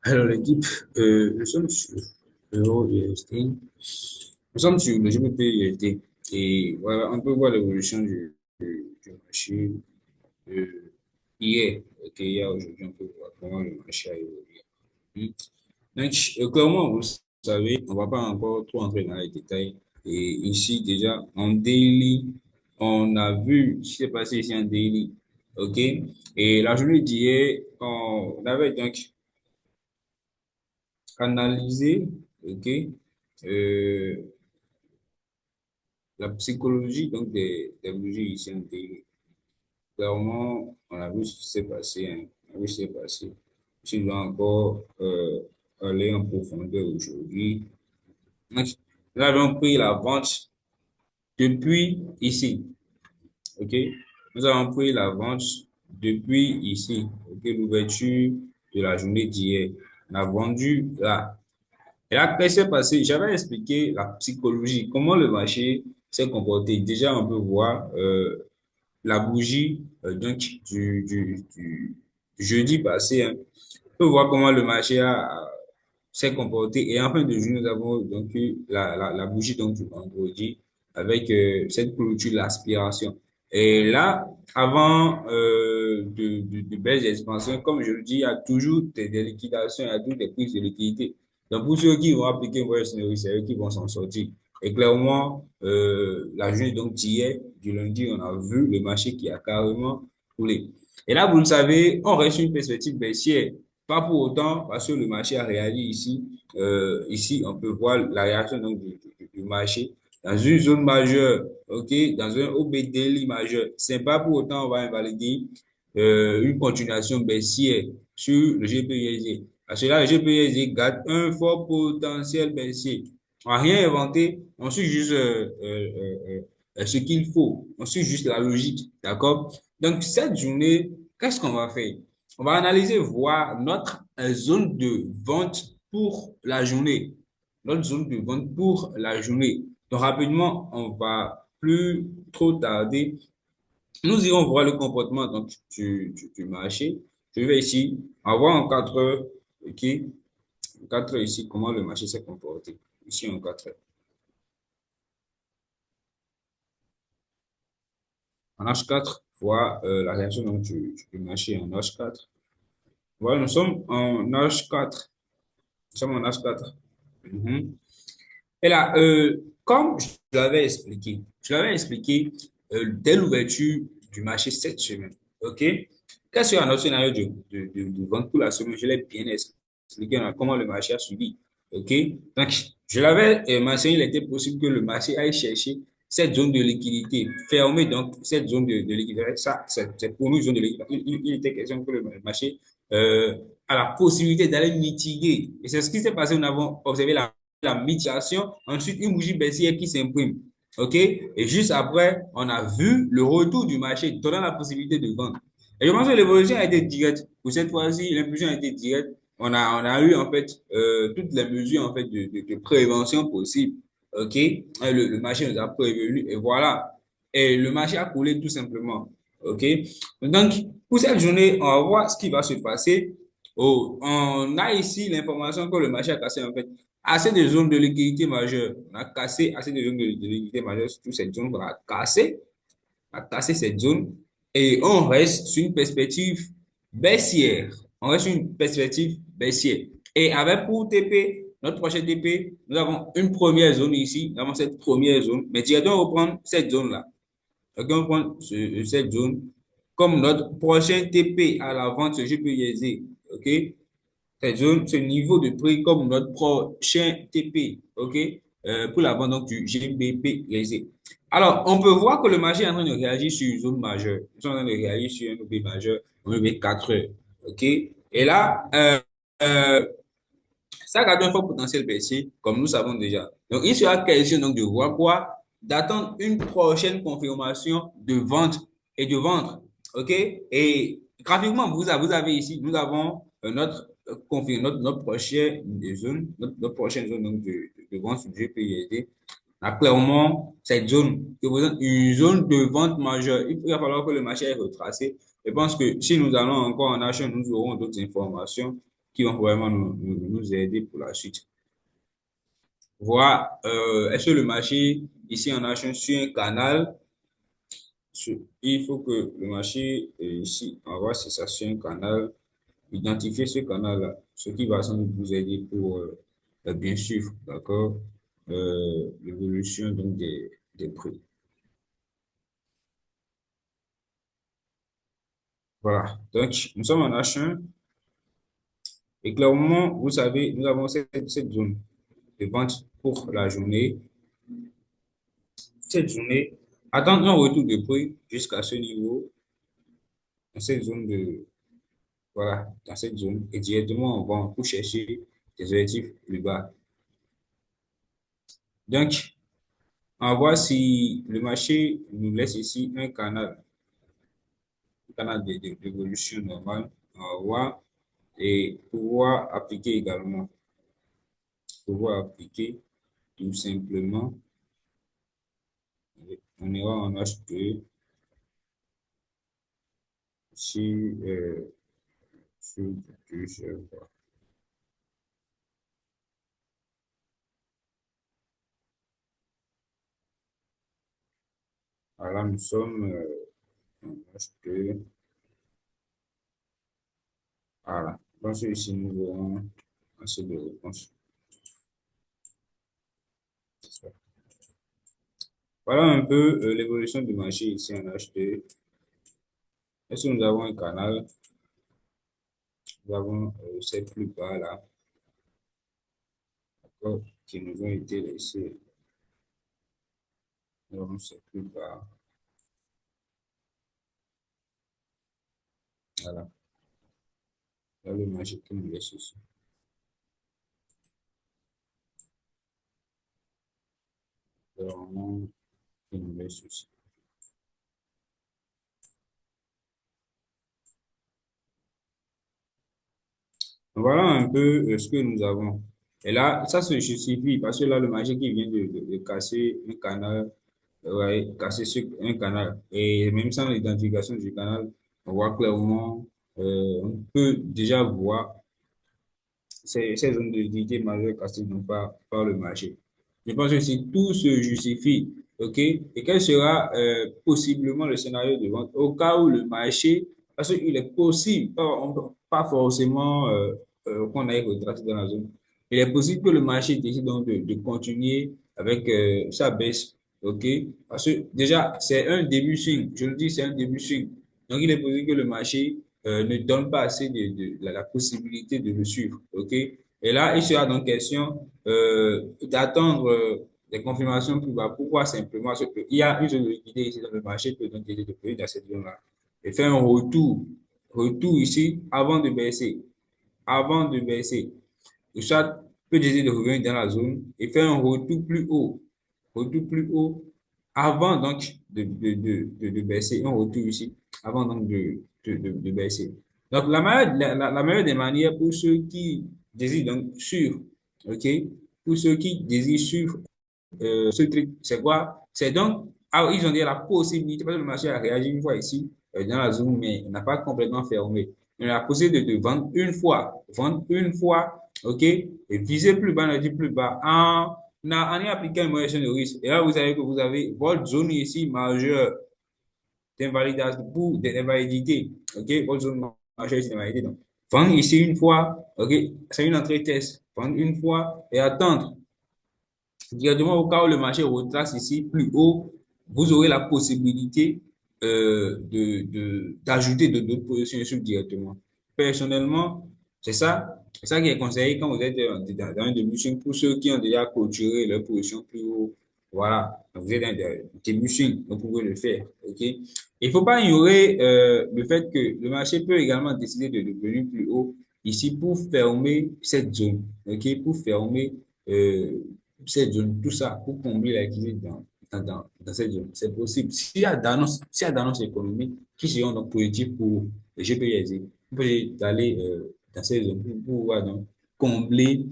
Alors, l'équipe, nous sommes sur l'euro USD. Nous sommes sur le GBP USD. Et voilà, on peut voir l'évolution du marché hier. Ok, hier, aujourd'hui, on peut voir comment le marché a évolué. Hmm. Donc, clairement, vous savez, on va pas encore trop entrer dans les détails. Et ici, déjà, en daily, on a vu ce qui s'est passé ici en daily. OK? Et la journée d'hier, on avait donc analyser, ok, euh, la psychologie donc des musiciens télé. Clairement, on a vu ce qui s'est passé, hein. On a vu ce qui s'est passé. Je dois encore aller en profondeur aujourd'hui. Donc, nous avons pris la vente depuis ici, ok. Nous avons pris la vente depuis ici, ok, l'ouverture de la journée d'hier. On a vendu là. Et après, c'est passé, j'avais expliqué la psychologie, comment le marché s'est comporté. Déjà, on peut voir la bougie donc, du jeudi passé. Hein. On peut voir comment le marché s'est comporté. Et en fin de journée, nous avons donc eu la bougie donc, du vendredi avec cette clôture, l'aspiration. Et là, avant de belles expansions, comme je le dis, il y a toujours des liquidations, il y a toujours des prises de liquidité. Donc, pour ceux qui vont appliquer votre scénario, c'est eux qui vont s'en sortir. Et clairement, la journée donc d'hier, du lundi, on a vu le marché qui a carrément coulé. Et là, vous le savez, on reste sur une perspective baissière. Pas pour autant, parce que le marché a réagi ici. Ici, on peut voir la réaction donc, du marché dans une zone majeure, ok, dans un OBDLI majeur. C'est pas pour autant on va invalider une continuation baissière sur le GPUSD. Parce que là, le GPUSD garde un fort potentiel baissier. On n'a rien inventé, on suit juste ce qu'il faut. On suit juste la logique, d'accord? Donc, cette journée, qu'est-ce qu'on va faire? On va analyser, voir notre zone de vente pour la journée. Notre zone de vente pour la journée. Donc, rapidement, on va plus trop tarder. Nous irons voir le comportement donc, du marché. Je vais ici, avoir en 4 heures, OK? 4 heures ici, comment le marché s'est comporté. Ici, en 4 heures. En H4, voir la réaction donc, du marché en H4. Voilà, nous sommes en H4. Nous sommes en H4. Mhm. Et là, comme je l'avais expliqué dès l'ouverture du marché cette semaine, OK? Quel sera notre scénario de vente pour la semaine? Je l'ai bien expliqué comment le marché a subi, OK? Donc, je l'avais mentionné, il était possible que le marché aille chercher cette zone de liquidité, fermer donc cette zone de liquidité. Ça, c'est pour nous une zone de liquidité. Il était question que le marché euh, a la possibilité d'aller mitiguer. Et c'est ce qui s'est passé. Nous avons observé la mitigation, ensuite une bougie baissière qui s'imprime. OK? Et juste après, on a vu le retour du marché donnant la possibilité de vendre. Et je pense que l'évolution a été directe. Pour cette fois-ci, l'impulsion a été directe. On a eu en fait toutes les mesures en fait de prévention possibles. OK? Et le marché nous a prévenu et voilà. Et le marché a coulé tout simplement. OK? Donc, pour cette journée, on va voir ce qui va se passer. Oh, on a ici l'information que le marché a cassé en fait assez de zones de liquidité majeures. On a cassé assez de zones de liquidité majeures sur cette zone qu'on a cassé cette zone et on reste sur une perspective baissière. On reste sur une perspective baissière. Et avec pour TP, notre prochain TP, nous avons une première zone ici, nous avons cette première zone, mais directement reprendre cette zone-là. Donc, on prend cette zone comme notre prochain TP à la vente, je peux y OK? Cette zone, ce niveau de prix comme notre prochain TP, OK, pour la vente donc, du GBP lésé. Alors, on peut voir que le marché est en train de réagir sur une zone majeure. Ils sont en train de réagir sur un OB majeur, un OB 4 heures, OK? Et là, euh, ça garde un fort potentiel baissier, comme nous savons déjà. Donc, il sera question donc de voir quoi? d'attendre une prochaine confirmation de vente et de vendre. OK? Et graphiquement, vous avez ici, nous avons notre prochaine zone, notre prochaine zone donc, de vente sur GPID. Là, clairement, cette zone représente une zone de vente majeure. Il va falloir que le marché est retracé. Je pense que si nous allons encore en acheter, nous aurons d'autres informations qui vont vraiment nous aider pour la suite. Voir, est-ce que le marché ici en achetant sur un canal, il faut que le marché ici envoie si ça sur un canal, identifier ce canal-là, ce qui va sans doute vous aider pour bien suivre, d'accord, l'évolution donc des prix. Voilà. Donc, nous sommes en H1 et clairement, vous savez, nous avons cette zone de vente pour la journée. Cette journée, attendre un retour de prix jusqu'à ce niveau, dans cette zone de, voilà, dans cette zone, et directement, on va pour chercher des objectifs plus bas. Donc, on voit si le marché nous laisse ici un canal d'évolution normale. On va voir et pouvoir appliquer tout simplement. On ira en H2 si sur du serveur. Alors là, nous sommes en H2. Voilà. Je pense que ici, nous aurons assez de réponses. Voilà un peu l'évolution du marché ici en H2. Est-ce que nous avons un canal? Nous avons ces plus bas là, d'accord, qui nous ont été laissés. Nous avons ces plus bas. Voilà. Là, le marché qui nous laisse ici. Vraiment, qui nous laisse ici. Voilà un peu ce que nous avons. Et là, ça se justifie parce que là, le marché qui vient de casser un canal, ouais, casser un canal. Et même sans l'identification du canal, on voit clairement, on peut déjà voir ces zones de liquidité majeures cassées donc par le marché. Je pense que si tout se justifie, OK, et quel sera possiblement le scénario de vente au cas où le marché, parce qu'il est possible, pas forcément qu'on aille retracer dans la zone, il est possible que le marché décide donc de continuer avec sa baisse, OK, parce que déjà, c'est un début swing, je le dis, c'est un début swing. Donc, il est possible que le marché ne donne pas assez la possibilité de le suivre. OK? Et là, il sera donc question d'attendre des confirmations plus bas. Pourquoi simplement? Parce qu'il y a une zone de liquidité ici dans le marché peut donc aider de payer dans cette zone-là. Et faire un retour ici avant de baisser. Avant de baisser. Et soit peut décider de revenir dans la zone et faire un retour plus haut. Retour plus haut avant donc de baisser. Un retour ici avant donc de baisser. Donc, la meilleure des manières pour ceux qui désirent donc suivre, OK, pour ceux qui désirent suivre ce truc, c'est quoi? C'est donc, ah, ils ont dit la possibilité, parce que le marché a réagi une fois ici, dans la zone, mais il n'a pas complètement fermé. Il a la possibilité de vendre une fois, OK, et viser plus bas, on a dit plus bas, en y appliquant une modération de risque. Et là, vous savez que vous avez votre zone ici majeure d'invalidation pour des invalidités, OK, votre zone majeure d'invalidité. Donc, vendre ici une fois, OK, c'est une entrée test. Vendre une fois et attendre directement au cas où le marché retrace ici plus haut, vous aurez la possibilité d'ajouter d'autres positions sur directement. Personnellement, c'est ça qui est conseillé quand vous êtes dans un début pour ceux qui ont déjà clôturé leur position plus haut. Voilà, donc vous êtes dans un début vous pouvez le faire. Ok. Il faut pas ignorer le fait que le marché peut également décider de devenir plus haut ici pour fermer cette zone. Ok, pour fermer euh, cette zone, tout ça pour combler l'activité dans cette zone. C'est possible. S'il y a d'annonces économiques qui seront donc positives pour le GPSD, vous pouvez aller dans ces zones pour pouvoir donc combler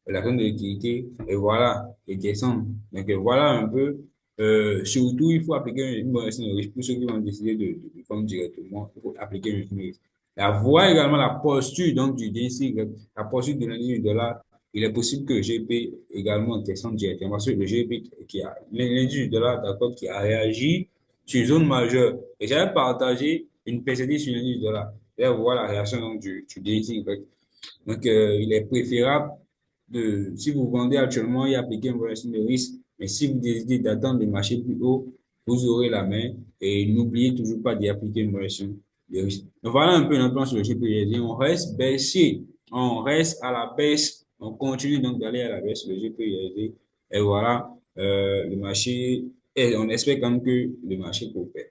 la zone de liquidité et voilà, et descendre. Donc voilà un peu. Surtout, il faut appliquer une bonne gestion de risque pour ceux qui vont décider de prendre directement. Il faut appliquer une gestion de risque. La voie également la posture donc du DNC, la posture de l'indice du dollar. Il est possible que le GP également descende directement parce que le GP qui a l'indice du dollar d'accord qui a réagi sur une zone majeure. Et j'avais partagé une perspective sur l'indice du dollar. Et là, voilà la réaction donc, du DNC. Donc, il est préférable si vous vendez actuellement et appliquer une évaluation de risque, mais si vous décidez d'attendre le marché plus haut, vous aurez la main et n'oubliez toujours pas d'y appliquer une évaluation de risque. Donc, voilà un peu notre plan sur le GPSD. On reste baissier, on reste à la baisse, on continue donc d'aller à la baisse le GPSD. Et voilà, le marché, et on espère quand même que le marché coopère.